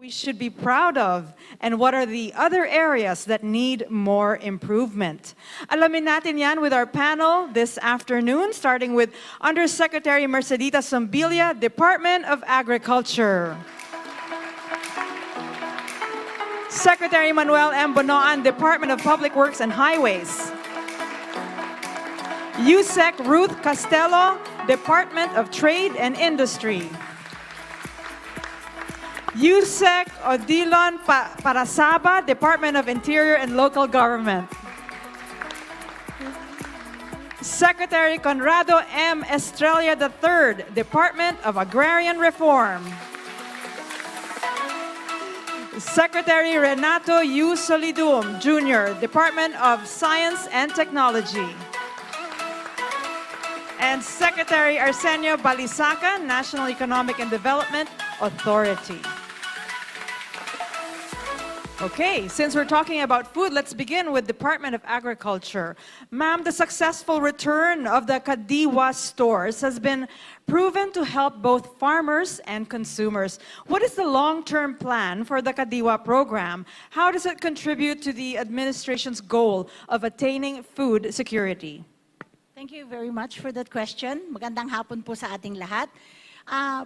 we should be proud of, and what are the other areas that need more improvement? Alamin natin yan with our panel this afternoon, starting with Undersecretary Mercedita Zumbilya, Department of Agriculture. Secretary Manuel M. Bonoan, Department of Public Works and Highways. USEC Ruth Castello, Department of Trade and Industry. USEC Odilon Parasaba, Department of Interior and Local Government. Secretary Conrado M. Estrella III, Department of Agrarian Reform. Secretary Renato U. Solidum, Jr., Department of Science and Technology. And Secretary Arsenio Balisaca, National Economic and Development Authority. Okay, since we're talking about food, let's begin with Department of Agriculture. Ma'am, the successful return of the Kadiwa stores has been proven to help both farmers and consumers. What is the long-term plan for the Kadiwa program? How does it contribute to the administration's goal of attaining food security? Thank you very much for that question. Magandang hapon po sa ating lahat.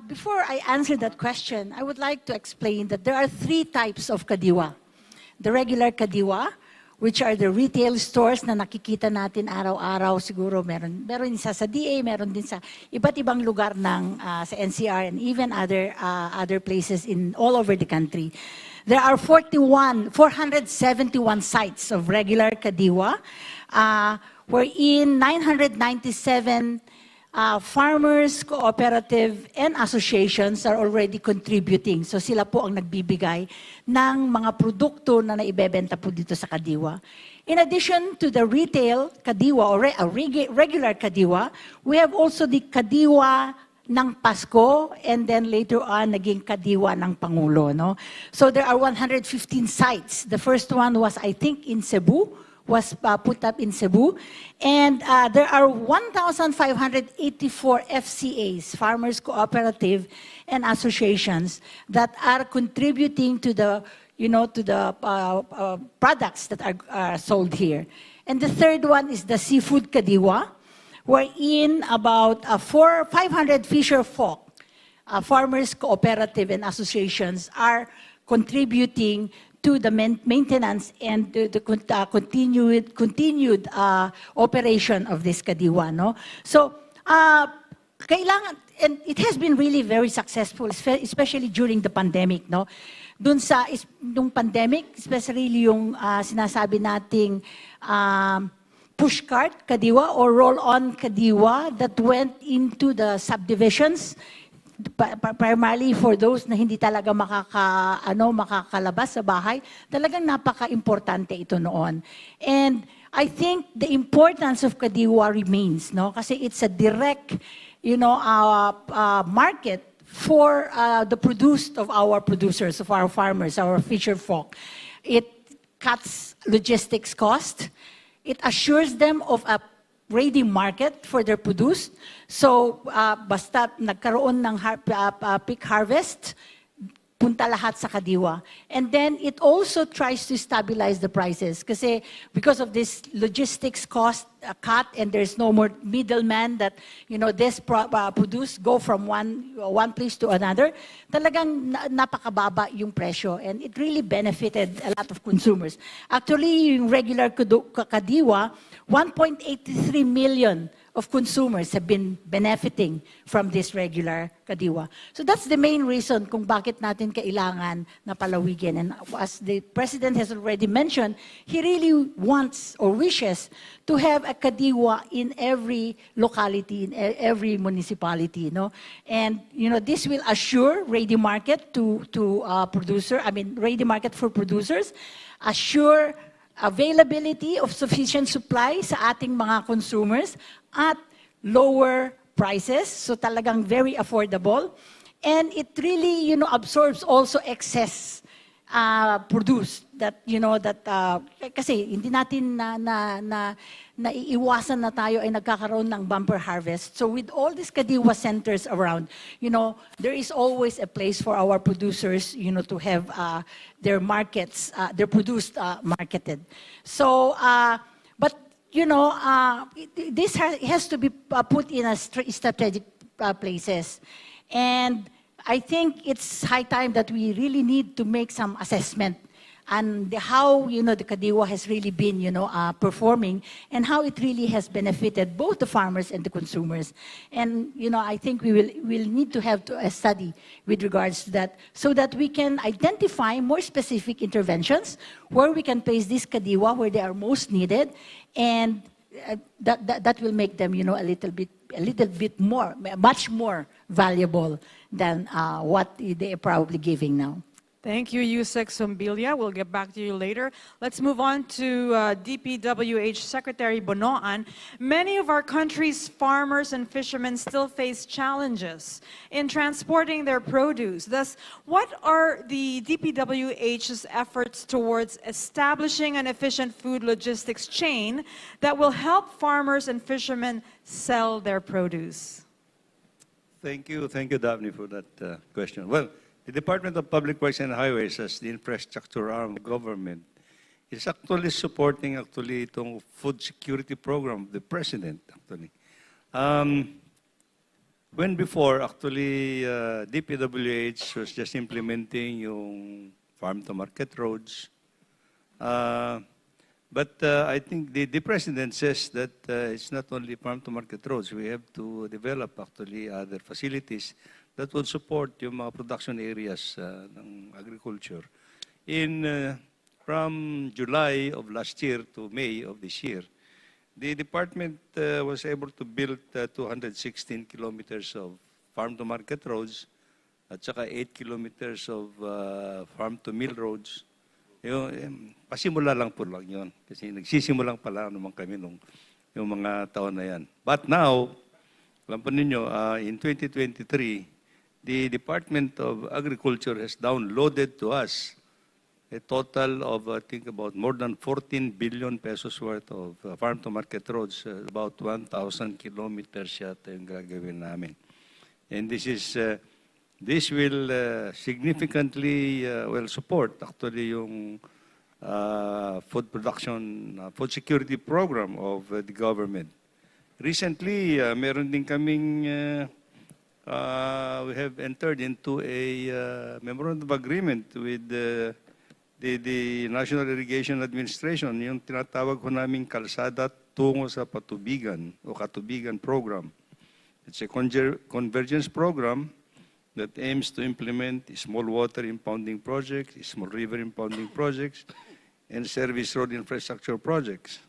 Before I answer that question, I would like to explain that there are three types of Kadiwa. The regular Kadiwa, which are the retail stores na nakikita natin araw-araw, siguro meron isa sa DA, meron din sa iba't ibang lugar ng sa NCR and even other places in all over the country. There are 471 sites of regular Kadiwa, wherein 997 farmers, cooperative, and associations are already contributing. So sila po ang nagbibigay ng mga produkto na naibebenta po dito sa Kadiwa. In addition to the retail Kadiwa or regular Kadiwa, we have also the Kadiwa ng Pasko and then later on naging Kadiwa ng Pangulo. No? So there are 115 sites. The first one was I think in Cebu, was put up in Cebu. And there are 1,584 FCAs, Farmers Cooperative and Associations, that are contributing to the, products that are sold here. And the third one is the Seafood Kadiwa, wherein about 500 fisher folk, Farmers Cooperative and Associations are contributing to the maintenance and the continued operation of this Kadiwa. No? So, kailangan, and it has been really very successful, especially during the pandemic. No? Dun sa nung pandemic, especially yung sinasabi nating pushcart Kadiwa or roll-on Kadiwa that went into the subdivisions, primarily for those na hindi talaga makakalabas sa bahay, talagang napaka-importante ito noon. And I think the importance of Kadiwa remains, no? Kasi it's a direct, market for the produce of our producers, of our farmers, our fisher folk. It cuts logistics cost. It assures them of a ready market for their produce. So, basta nagkaroon ng peak harvest, punta lahat sa Kadiwa. And then, it also tries to stabilize the prices. Kasi, because of this logistics cost cut and there's no more middleman that, this produce go from one place to another, talagang napakababa yung presyo. And it really benefited a lot of consumers. Actually, yung regular Kadiwa, 1.83 million of consumers have been benefiting from this regular Kadiwa. So that's the main reason kung bakit natin kailangan na palawigin. And as the President has already mentioned, he really wants or wishes to have a Kadiwa in every locality, in every municipality. No? And this will assure ready market ready market for producers, assure availability of sufficient supply sa ating mga consumers at lower prices, so talagang very affordable. And it really, absorbs also excess produced that kasi hindi natin naiiwasan na tayo ay nagkakaroon ng bumper harvest. So with all these kadiwa centers around, there is always a place for our producers, to have their markets, their produced marketed. So but this has to be put in a strategic places. And I think it's high time that we really need to make some assessment on how the kadiwa has really been performing, and how it really has benefited both the farmers and the consumers. And I think we'll need to have a study with regards to that, so that we can identify more specific interventions where we can place this kadiwa where they are most needed, and that will make them a little bit more, much more valuable than what they are probably giving now. Thank you, Yusek Sumbilya. We'll get back to you later. Let's move on to DPWH Secretary Bonoan. Many of our country's farmers and fishermen still face challenges in transporting their produce. Thus, what are the DPWH's efforts towards establishing an efficient food logistics chain that will help farmers and fishermen sell their produce? Thank you, Daphne, for that question. Well, the Department of Public Works and Highways, as the infrastructure arm of the government, is actually supporting itong food security program of the President, actually. When before, actually, DPWH was just implementing yung farm-to-market roads. But I think the President says that it's not only farm-to-market roads. We have to develop, actually, other facilities that will support yung mga production areas ng agriculture. From July of last year to May of this year, the department was able to build 216 kilometers of farm-to-market roads at saka 8 kilometers of farm-to-mill roads. Pasimula lang po lang yun. Kasi nagsisimulang pala naman kami yung mga taon na yan. But now, alam po ninyo, in 2023, the Department of Agriculture has downloaded to us a total of, I think, about more than 14 billion pesos worth of farm-to-market roads. About 1,000 kilometers yata yung gagawin namin. And this will significantly support actually yung food production, food security program of the government. Recently, meron din kaming we have entered into a memorandum of agreement with the National Irrigation Administration, yung tinatawag ko naming kalsada tungo sa patubigan o katubigan program. It's a convergence program that aims to implement small water impounding projects, small river impounding projects, and service road infrastructure projects.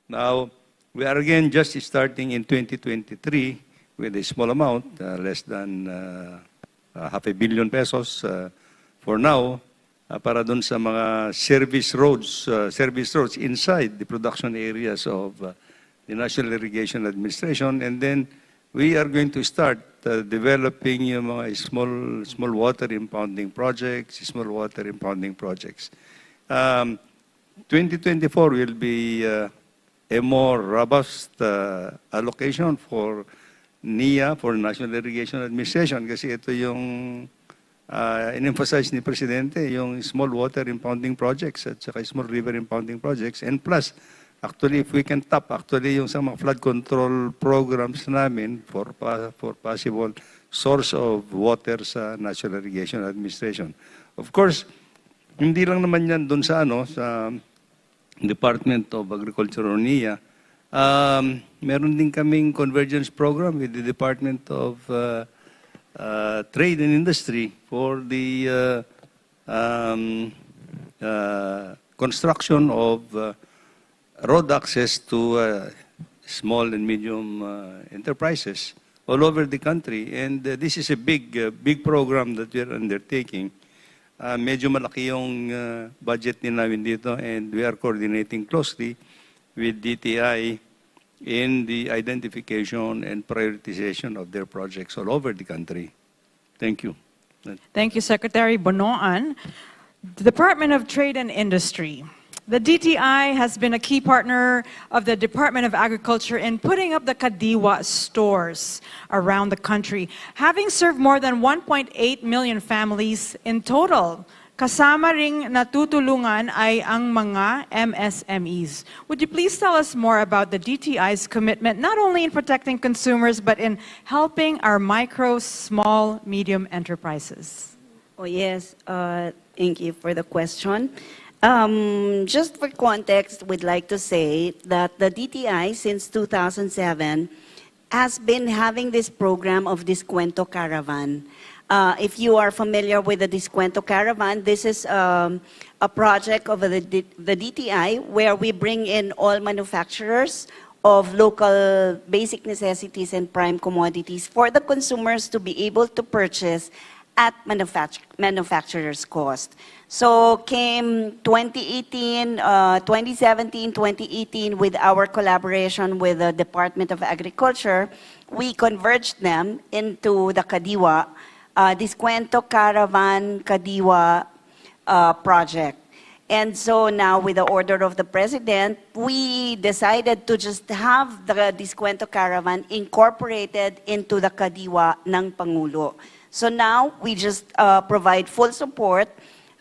Now, we are again just starting in 2023 with a small amount, less than half a billion pesos for now, para dun sa mga service roads inside the production areas of the National Irrigation Administration. And then we are going to start developing yung mga small water impounding projects, 2024 will be a more robust allocation for NIA, for National Irrigation Administration, kasi ito yung in-emphasize ni Presidente, yung small water impounding projects at saka small river impounding projects. And plus, actually, if we can tap actually yung sa mga flood control programs namin for possible source of water sa National Irrigation Administration. Of course, hindi lang naman yan doon sa sa Department of Agriculture o NIA. Meron din kaming convergence program with the Department of Trade and Industry for the construction of road access to small and medium enterprises all over the country. And this is a big program that we are undertaking. Medyo malaki yung budget din namin dito, and we are coordinating closely with DTI in the identification and prioritization of their projects all over the country. Thank you. Thank you, Secretary Bonoan. The Department of Trade and Industry. The DTI has been a key partner of the Department of Agriculture in putting up the Kadiwa stores around the country, having served more than 1.8 million families in total. Kasama ring natutulungan ay ang mga MSMEs. Would you please tell us more about the DTI's commitment, not only in protecting consumers, but in helping our micro, small, medium enterprises? Oh, yes. Thank you for the question. Just for context, we'd like to say that the DTI, since 2007, has been having this program of Descuento Caravan. If you are familiar with the Descuento Caravan, this is a project of the DTI where we bring in all manufacturers of local basic necessities and prime commodities for the consumers to be able to purchase at manufacturer's cost. So came 2018, 2017, 2018 with our collaboration with the Department of Agriculture, we converged them into the Kadiwa, Descuento Caravan Kadiwa project. And so now with the order of the President, we decided to just have the Descuento Caravan incorporated into the Kadiwa ng Pangulo. So now we just provide full support.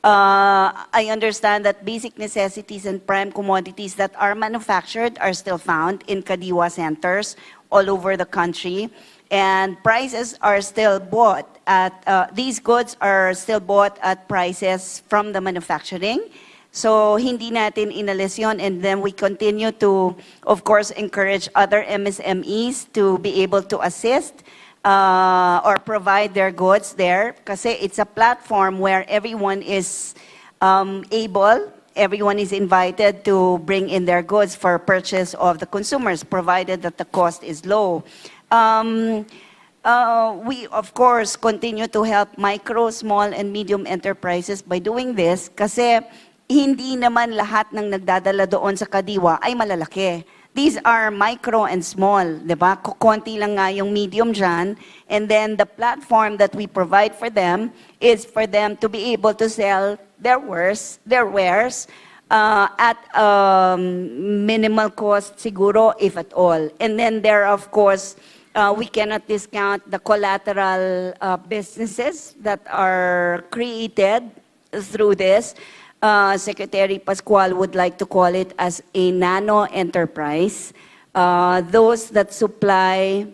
I understand that basic necessities and prime commodities that are manufactured are still found in Kadiwa centers all over the country. And prices are still bought at, these goods are still bought at prices from the manufacturing. So hindi natin inalis yun, and then we continue to, of course, encourage other MSMEs to be able to assist or provide their goods there. Kasi it's a platform where everyone is everyone is invited to bring in their goods for purchase of the consumers, provided that the cost is low. We, of course, continue to help micro, small, and medium enterprises by doing this kasi hindi naman lahat ng nagdadala doon sa Kadiwa ay malalaki. These are micro and small, di ba? Kukonti lang nga yung medium dyan. And then the platform that we provide for them is for them to be able to sell their wares at minimal cost siguro, if at all. And then there, of course, we cannot discount the collateral businesses that are created through this. Secretary Pascual would like to call it as a nano enterprise. Those that supply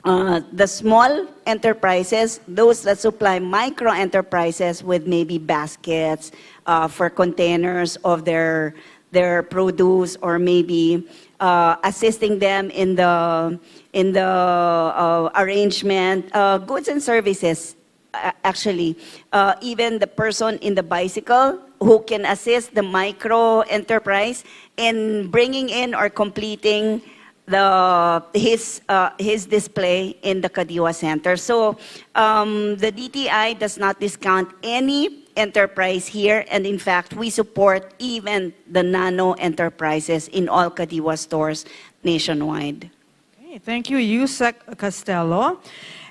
the small enterprises, those that supply micro enterprises with maybe baskets for containers of their produce, or maybe assisting them in the arrangement, goods and services. Actually, even the person in the bicycle who can assist the micro enterprise in bringing in or completing his display in the Kadiwa Center. So the DTI does not discount any enterprise here, and in fact, we support even the nano enterprises in all Kadiwa stores nationwide. Okay, thank you, Yusek Castello.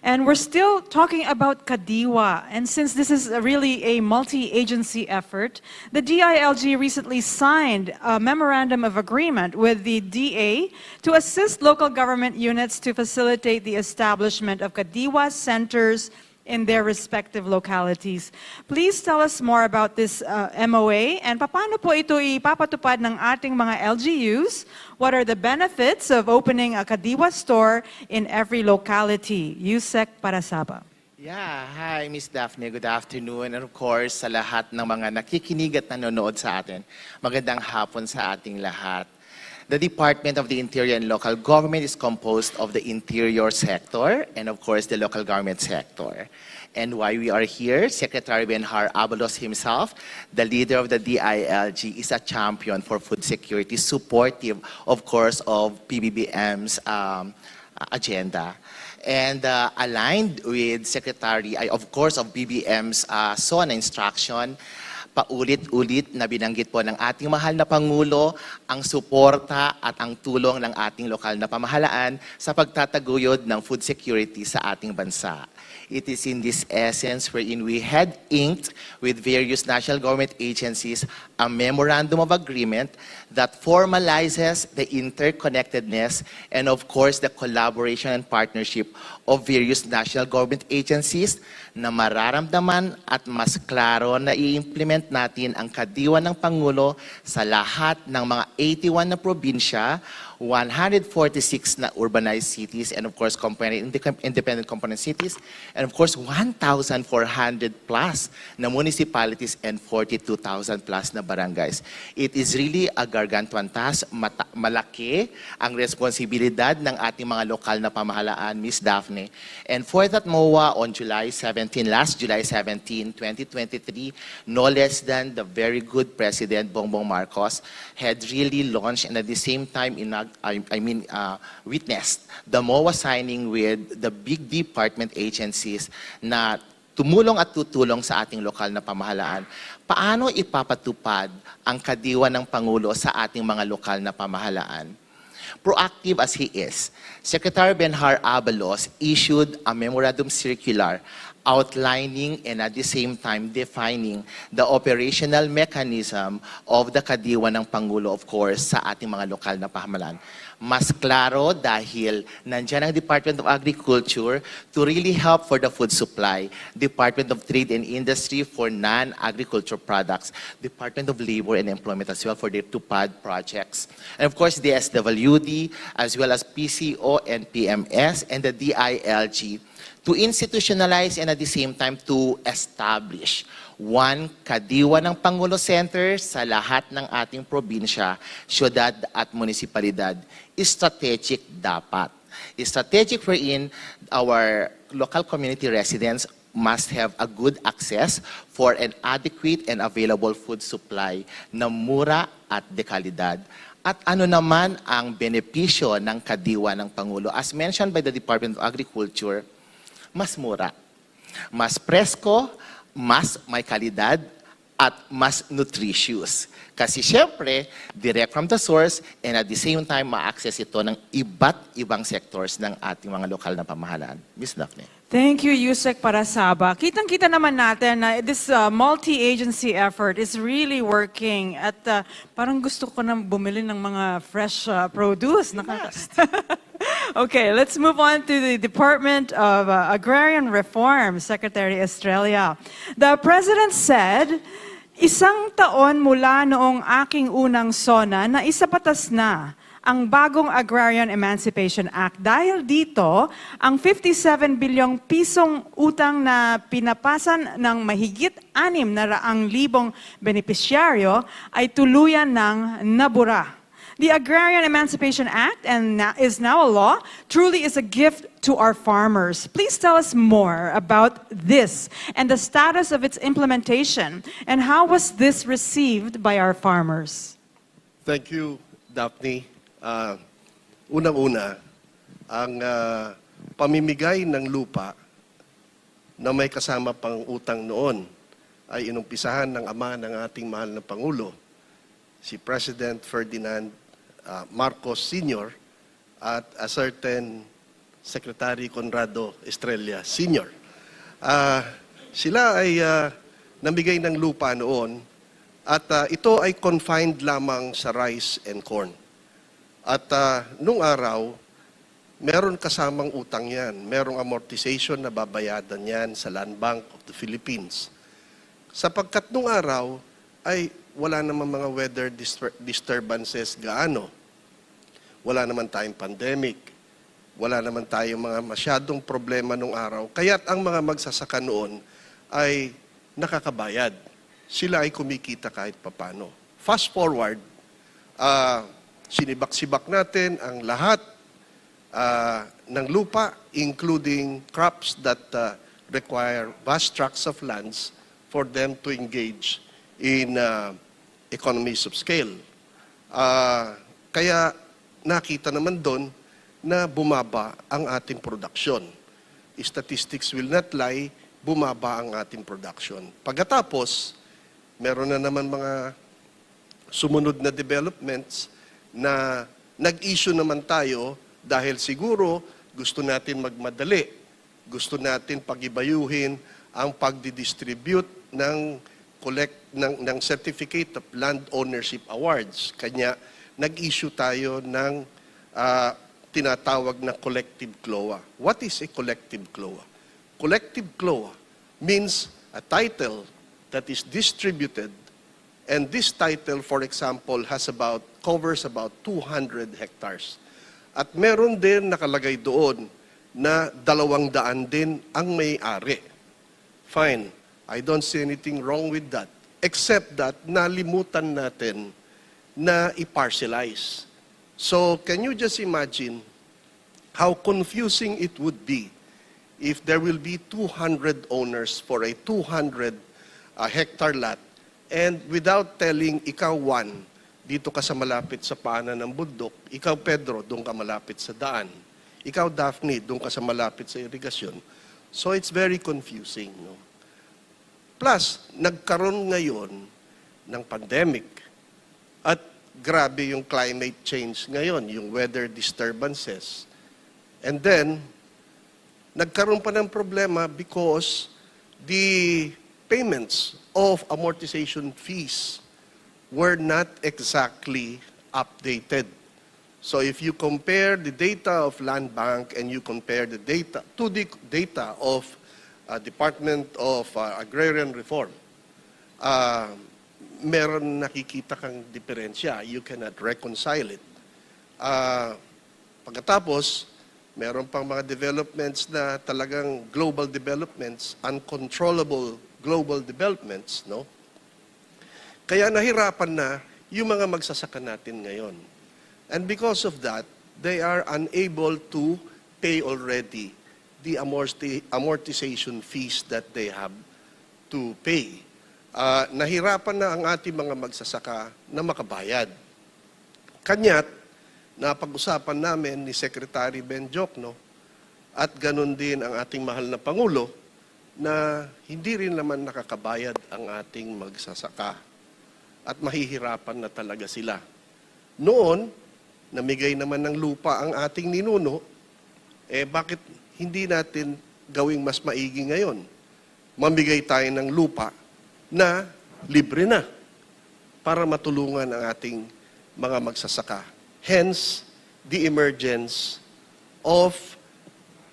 And we're still talking about Kadiwa. And since this is really a multi-agency effort, the DILG recently signed a memorandum of agreement with the DA to assist local government units to facilitate the establishment of Kadiwa centers in their respective localities. Please tell us more about this MOA and paano po ito ipapatupad ng ating mga LGUs? What are the benefits of opening a Kadiwa store in every locality? Yusek Parasaba. Yeah, hi Miss Daphne, good afternoon. And of course, sa lahat ng mga nakikinig at nanonood sa atin, magandang hapon sa ating lahat. The Department of the Interior and Local Government is composed of the interior sector and of course the local government sector. And why we are here, Secretary Benhar Abalos himself, the leader of the DILG, is a champion for food security, supportive of course of PBBM's agenda. And aligned with Secretary, of course, of BBM's SONA instruction, paulit-ulit na binanggit po ng ating mahal na Pangulo ang suporta at ang tulong ng ating lokal na pamahalaan sa pagtataguyod ng food security sa ating bansa. It is in this essence wherein we had inked with various national government agencies a memorandum of agreement that formalizes the interconnectedness and of course the collaboration and partnership of various national government agencies na mararamdaman at mas klaro na i-implement natin ang kadiwa ng Pangulo sa lahat ng mga 81 na probinsya, 146 na urbanized cities, and of course independent component cities, and of course 1,400 plus na municipalities and 42,000 plus na barangays. It is really a gargantuan task. Malaki ang responsibilidad ng ating mga lokal na pamahalaan, Ms. Daphne. And for that MOA on last July 17, 2023, no less than the very good President Bongbong Marcos had really launched and at the same time witnessed the MOA signing with the big department agencies na tumulong at tutulong sa ating lokal na pamahalaan. Paano ipapatupad ang kadiwa ng Pangulo sa ating mga lokal na pamahalaan? Proactive as he is, Secretary Benhar Abalos issued a memorandum circular outlining and at the same time defining the operational mechanism of the kadiwa ng Pangulo, of course, sa ating mga lokal na pamahalaan. Mas klaro dahil nandiyan ang Department of Agriculture to really help for the food supply, Department of Trade and Industry for non-agriculture products, Department of Labor and Employment as well for their TUPAD projects, and of course the SWD as well as PCO and PMS and the DILG to institutionalize and at the same time to establish one kadiwa ng Pangulo Center sa lahat ng ating probinsya, syudad at munisipalidad. Strategic dapat. Strategic wherein our local community residents must have a good access for an adequate and available food supply na mura at de kalidad. At ano naman ang benepisyo ng kadiwa ng Pangulo? As mentioned by the Department of Agriculture, mas mura, mas presko, mas may kalidad, at mas nutritious. Kasi syempre, direct from the source and at the same time, ma-access ito ng iba't ibang sectors ng ating mga lokal na pamahalaan. Ms. Daphne. Thank you, Yusek Parasaba. Kitang-kita naman natin na this multi-agency effort is really working at parang gusto ko na bumili ng mga fresh produce. Okay, let's move on to the Department of Agrarian Reform, Secretary Estrella. The President said, 1 taon mula noong aking unang SONA na isapatas na ang bagong Agrarian Emancipation Act. Dahil dito, ang 57 bilyong pisong utang na pinapasan ng mahigit 600,000 benepisyaryo ay tuluyan ng nabura. The Agrarian Emancipation Act is now a law, truly is a gift to our farmers. Please tell us more about this and the status of its implementation and how was this received by our farmers? Thank you, Daphne. Unang-una, ang pamimigay ng lupa na may kasama pang utang noon ay inumpisahan ng ama ng ating mahal na Pangulo, si President Ferdinand Marcos Sr. at a certain Secretary Conrado Estrella Sr. Sila ay namigay ng lupa noon at ito ay confined lamang sa rice and corn. At nung araw, meron kasamang utang yan. Merong amortization na babayadan yan sa Land Bank of the Philippines. Sapagkat nung araw ay wala naman mga weather disturbances gaano. Wala naman tayong pandemic. Wala naman tayong mga masyadong problema nung araw. Kaya't ang mga magsasaka noon ay nakakabayad. Sila ay kumikita kahit papano. Fast forward, sinibak-sibak natin ang lahat ng lupa, including crops that require vast tracts of lands for them to engage in economies of scale. Kaya nakita naman doon na bumaba ang ating production. Statistics will not lie, bumaba ang ating production. Pagkatapos, meron na naman mga sumunod na developments na nag-issue naman tayo dahil siguro gusto natin magmadali Gusto natin pagibayuhin ang pagdidistribute ng ng Certificate of Land Ownership Awards. Kanya nag-issue tayo ng tinatawag na collective CLOA. What is a collective CLOA? Collective CLOA means a title that is distributed, and this title, for example, covers about 200 hectares. At meron din nakalagay doon na 200 din ang may-ari. Fine. I don't see anything wrong with that. Except that nalimutan natin na i-parcelize. So, can you just imagine how confusing it would be if there will be 200 owners for a 200 hectare lot, and without telling ikaw, Juan, dito ka sa malapit sa paanan ng bundok, ikaw, Pedro, doon ka malapit sa daan, ikaw, Daphne, doon ka sa malapit sa irigasyon. So it's very confusing. No? Plus, nagkaroon ngayon ng pandemic at grabe yung climate change ngayon, yung weather disturbances. And then, nagkaroon pa ng problema because the payments of amortization fees were not exactly updated. So if you compare the data of Land Bank and you compare the data to the data of Department of Agrarian Reform, meron nakikita kang diferensya. You cannot reconcile it. Pagkatapos, meron pang mga developments na talagang global developments, uncontrollable global developments, no? Kaya nahirapan na yung mga magsasaka natin ngayon. And because of that, they are unable to pay already the amortization fees that they have to pay. Nahirapan na ang ating mga magsasaka na makabayad. Kanya't, napag-usapan namin ni Secretary Benjoc, no? At ganun din ang ating mahal na Pangulo, na hindi rin naman nakakabayad ang ating magsasaka. At mahihirapan na talaga sila. Noon, namigay naman ng lupa ang ating ninuno, bakit hindi natin gawing mas maigi ngayon? Mamigay tayo ng lupa na libre na para matulungan ang ating mga magsasaka. Hence, the emergence of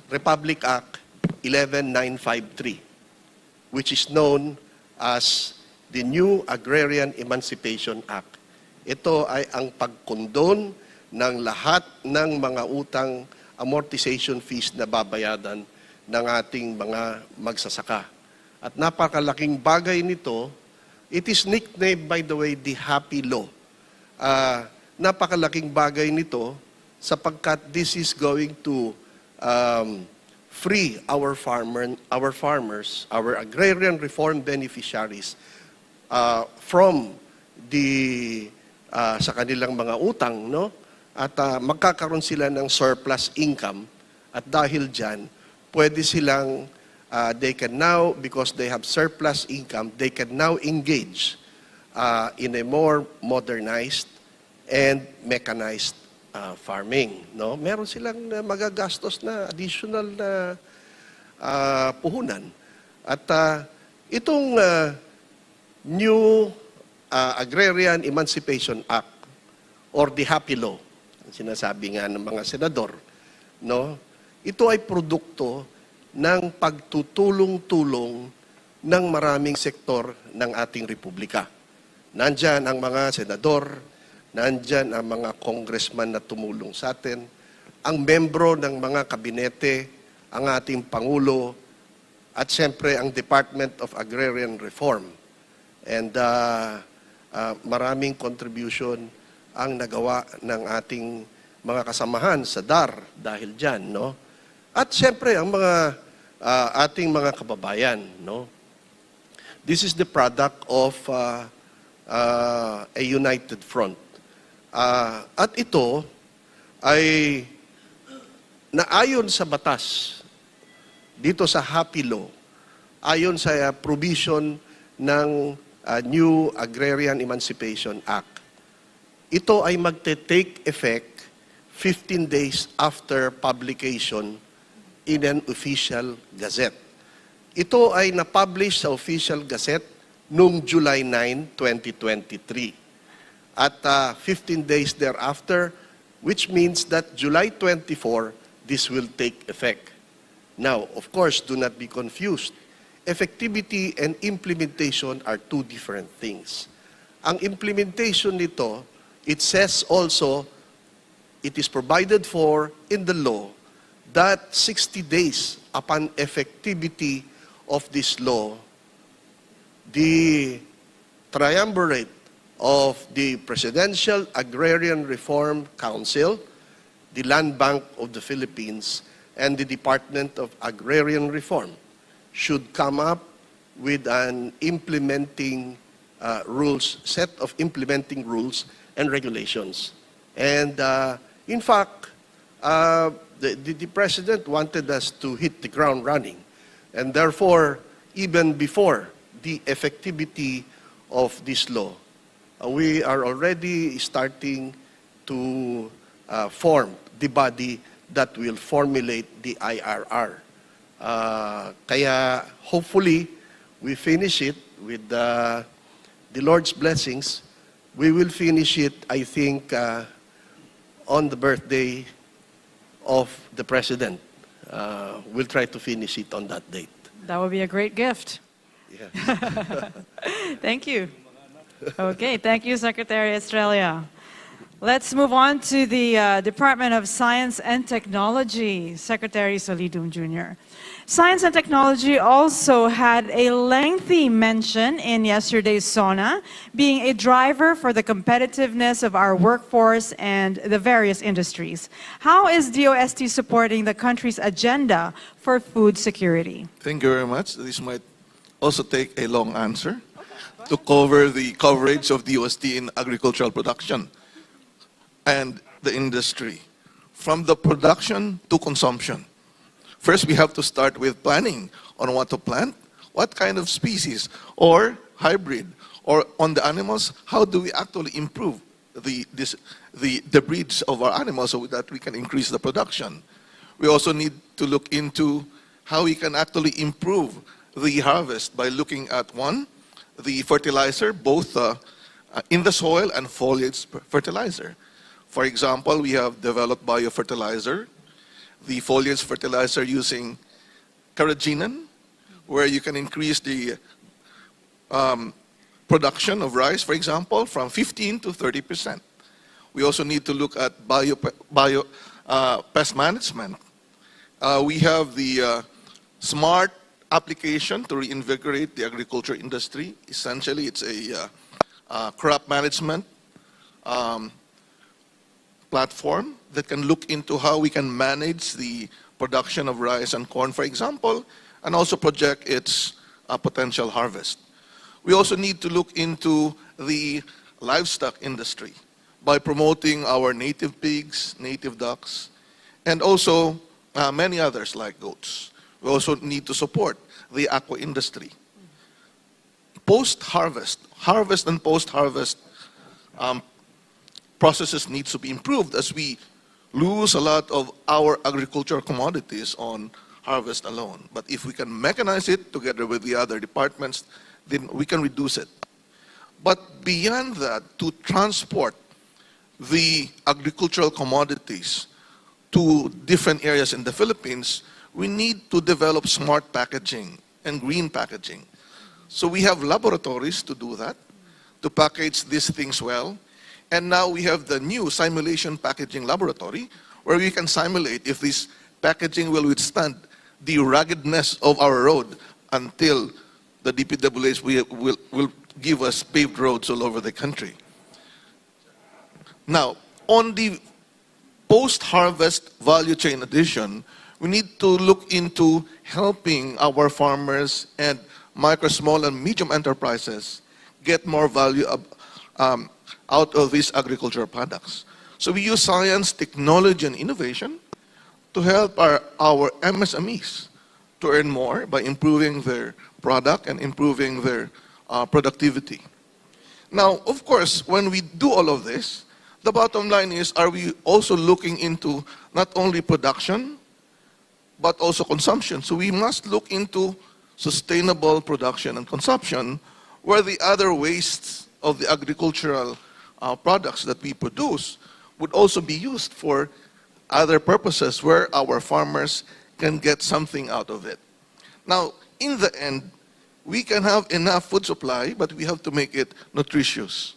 Republic Act 11953, which is known as the New Agrarian Emancipation Act. Ito ay ang pagkondon ng lahat ng mga utang amortization fees na babayadan ng ating mga magsasaka. At napakalaking bagay nito, it is nicknamed, by the way, the Happy Law. Napakalaking bagay nito sapagkat this is going to free our farmers, our agrarian reform beneficiaries from sa kanilang mga utang, no? At magkakaroon sila ng surplus income, at dahil dyan, pwede silang, they can now, because they have surplus income, they can now engage in a more modernized and mechanized farming. No? Meron silang magagastos na additional na puhunan. At itong New Agrarian Emancipation Act, or the Happy Law, sinasabi nga ng mga senador, no? Ito ay produkto ng pagtutulong-tulong ng maraming sektor ng ating republika. Nandyan ang mga senador, nandyan ang mga congressman na tumulong sa atin, ang membro ng mga kabinete, ang ating Pangulo, at siyempre ang Department of Agrarian Reform. And maraming contribution ang nagawa ng ating mga kasamahan sa DAR dahil dyan, no? At siyempre, ang mga ating mga kababayan, no? This is the product of a united front. At ito ay naayon sa batas dito sa Happy Law, ayon sa provision ng New Agrarian Emancipation Act. Ito ay magte-take effect 15 days after publication in an official gazette. Ito ay na-publish sa official gazette noong July 9, 2023. At 15 days thereafter, which means that July 24, this will take effect. Now, of course, do not be confused. Effectivity and implementation are two different things. Ang implementation nito, it says also, it is provided for in the law that 60 days upon effectivity of this law, the triumvirate of the Presidential Agrarian Reform Council, the Land Bank of the Philippines, and the Department of Agrarian Reform should come up with an implementing set of implementing rules and regulations. And in fact, the President wanted us to hit the ground running. And therefore, even before the effectivity of this law, we are already starting to form the body that will formulate the IRR. Kaya hopefully, we finish it with the Lord's blessings. We will finish it, I think, on the birthday of the President. We'll try to finish it on that date. That would be a great gift. Yeah. Thank you. Okay, thank you, Secretary Estrella. Let's move on to the Department of Science and Technology, Secretary Solidum Jr. Science and Technology also had a lengthy mention in yesterday's SONA, being a driver for the competitiveness of our workforce and the various industries. How is DOST supporting the country's agenda for food security? Thank you very much. This might also take a long answer to cover the coverage of DOST in agricultural production and the industry, from the production to consumption. First, we have to start with planning on what to plant, what kind of species or hybrid, or on the animals, how do we actually improve the breeds of our animals so that we can increase the production. We also need to look into how we can actually improve the harvest by looking at, one, the fertilizer, both in the soil and foliage fertilizer. For example, we have developed biofertilizer, the foliage fertilizer using carrageenan, where you can increase the production of rice, for example, from 15 to 30%. We also need to look at pest management. We have the smart application to reinvigorate the agriculture industry. Essentially, it's a crop management platform that can look into how we can manage the production of rice and corn, for example, and also project its potential harvest. We also need to look into the livestock industry by promoting our native pigs, native ducks, and also many others like goats. We also need to support the aqua industry. Post-harvest, harvest and post-harvest processes need to be improved as we lose a lot of our agricultural commodities on harvest alone. But if we can mechanize it together with the other departments, then we can reduce it. But beyond that, to transport the agricultural commodities to different areas in the Philippines, we need to develop smart packaging and green packaging. So we have laboratories to do that, to package these things well. And now we have the new simulation packaging laboratory where we can simulate if this packaging will withstand the ruggedness of our road until the DPWH will give us paved roads all over the country. Now, on the post-harvest value chain addition, we need to look into helping our farmers and micro, small, and medium enterprises get more value out of these agricultural products. So we use science, technology, and innovation to help our MSMEs to earn more by improving their product and improving their productivity. Now, of course, when we do all of this, the bottom line is, are we also looking into not only production, but also consumption. So we must look into sustainable production and consumption, where the other wastes of the agricultural products that we produce would also be used for other purposes where our farmers can get something out of it. Now, in the end, we can have enough food supply, but we have to make it nutritious.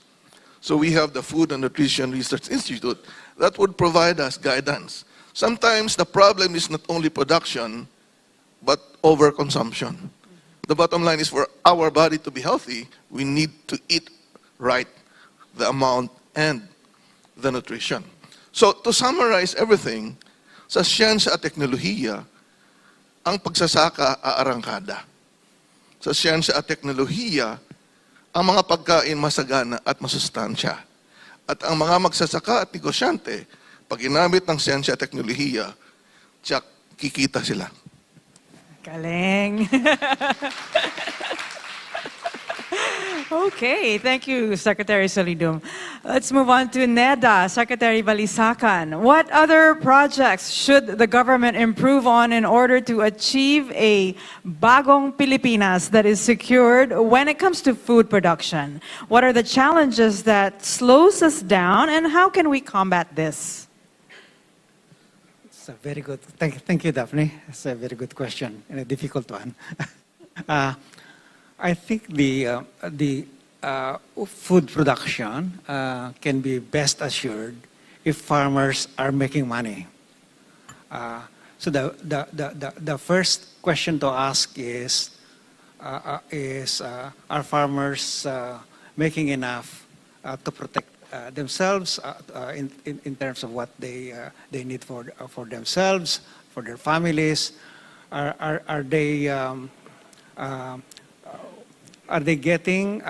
So we have the Food and Nutrition Research Institute that would provide us guidance. Sometimes the problem is not only production, but overconsumption. The bottom line is, for our body to be healthy, we need to eat right, the amount and the nutrition. So to summarize everything, sa siyensya at teknolohiya, ang pagsasaka aarangkada. Sa siyensya at teknolohiya, ang mga pagkain masagana at masustansya. At ang mga magsasaka at negosyante, pag ginamit ng siyensya at teknolohiya, tiyak, kikita sila. Galing. Okay, thank you, Secretary Solidum. Let's move on to NEDA, Secretary Balisacan. What other projects should the government improve on in order to achieve a bagong Pilipinas that is secured when it comes to food production? What are the challenges that slows us down, and how can we combat this? It's a very good, thank you, Daphne. It's a very good question and a difficult one. I think the food production can be best assured if farmers are making money. So the first question to ask is are farmers making enough to protect themselves in terms of what they need for themselves, for their families? Are they getting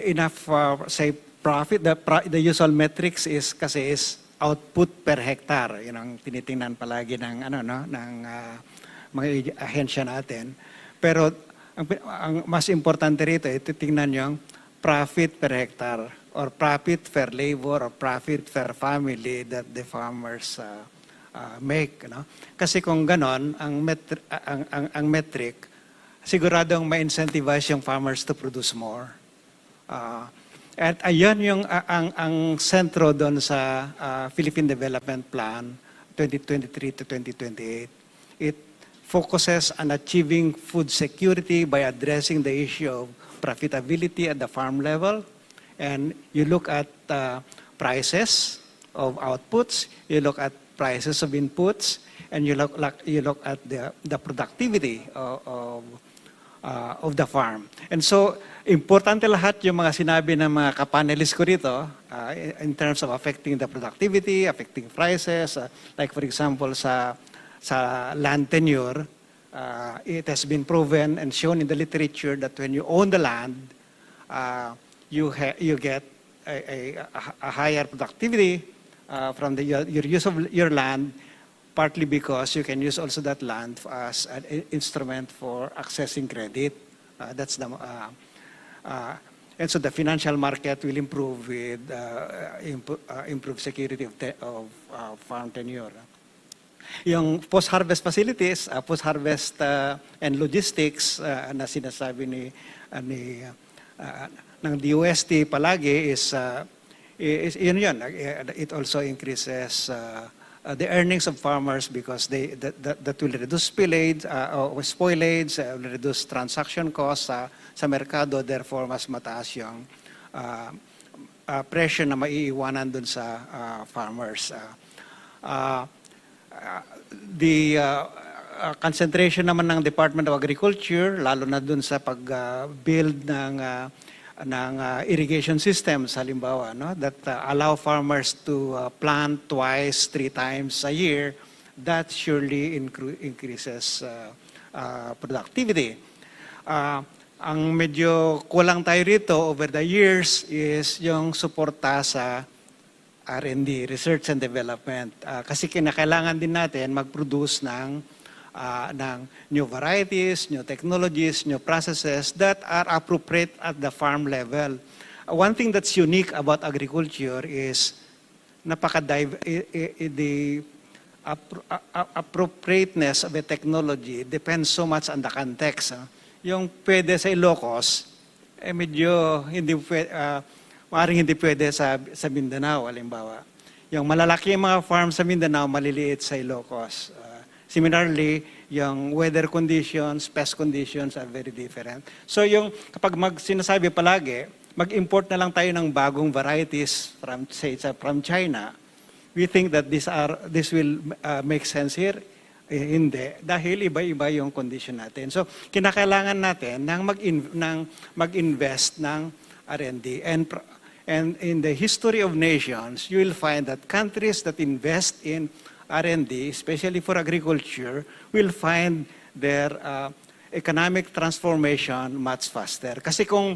enough, say, profit? The usual metrics is output per hectare. Yun ang tinitingnan palagi ng mga ahensya natin. Pero ang mas importante rito, titingnan yung profit per hectare, or profit per labor, or profit per family that the farmers make. Kasi kung ganon, ang metric, siguradong ma-incentivize yung farmers to produce more. At ayun yung ang sentro doon sa Philippine Development Plan 2023 to 2028. It focuses on achieving food security by addressing the issue of profitability at the farm level. And you look at prices of outputs, you look at prices of inputs, and you look at the productivity of the farm. And so, importante lahat yung mga sinabi ng mga kapanelists ko rito in terms of affecting the productivity, affecting prices. Like for example, sa land tenure, it has been proven and shown in the literature that when you own the land, you get a higher productivity from your use of your land, partly because you can use also that land as an instrument for accessing credit. And so the financial market will improve with improved security of farm tenure. Yung post-harvest facilities, post-harvest and logistics na sinasabi ng DOST palagi is yun. It also increases the earnings of farmers because that will reduce spillage, spoilage, will reduce transaction costs sa merkado, therefore mas mataas yung presyo na maiiwanan dun sa farmers. The concentration naman ng Department of Agriculture, lalo na dun sa pag-build ng irrigation systems, halimbawa, that allow farmers to plant twice, 3 times a year, that surely increases productivity. Ang medyo kulang tayo rito over the years is yung suporta sa R&D, Research and Development. Kasi kinakailangan din natin mag-produce ng new varieties, new technologies, new processes that are appropriate at the farm level. One thing that's unique about agriculture is appropriateness of a technology depends so much on the context. Yung pwede sa Ilocos, medyo maaaring hindi pwede sa Mindanao, halimbawa. Yung malalaki yung mga farm sa Mindanao, maliliit sa Ilocos. Similarly, yung weather conditions, pest conditions are very different. So yung kapag sinasabi palagi, mag-import na lang tayo ng bagong varieties from China, we think that this will make sense here. Hindi, dahil iba-iba yung condition natin. So kinakailangan natin mag-invest ng R&D. And in the history of nations, you will find that countries that invest in R&D, especially for agriculture, will find their economic transformation much faster. Kasi kung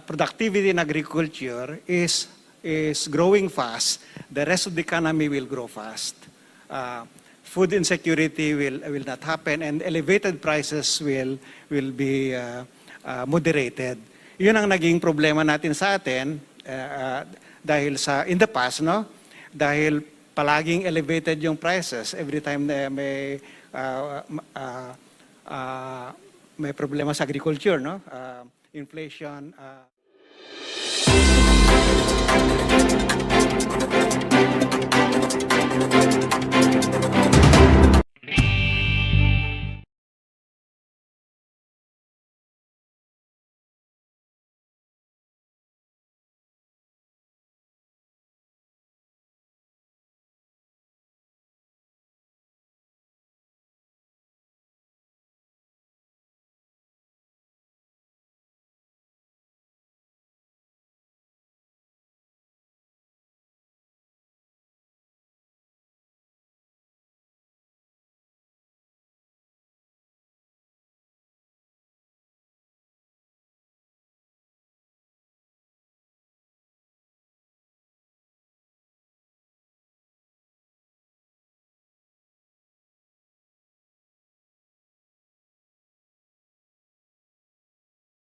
productivity in agriculture is growing fast, the rest of the economy will grow fast. Food insecurity will not happen, and elevated prices will be moderated. Yun ang naging problema natin sa atin dahil in the past, no? Dahil palaging elevated yung prices every time na may problema sa agriculture, no? Inflation.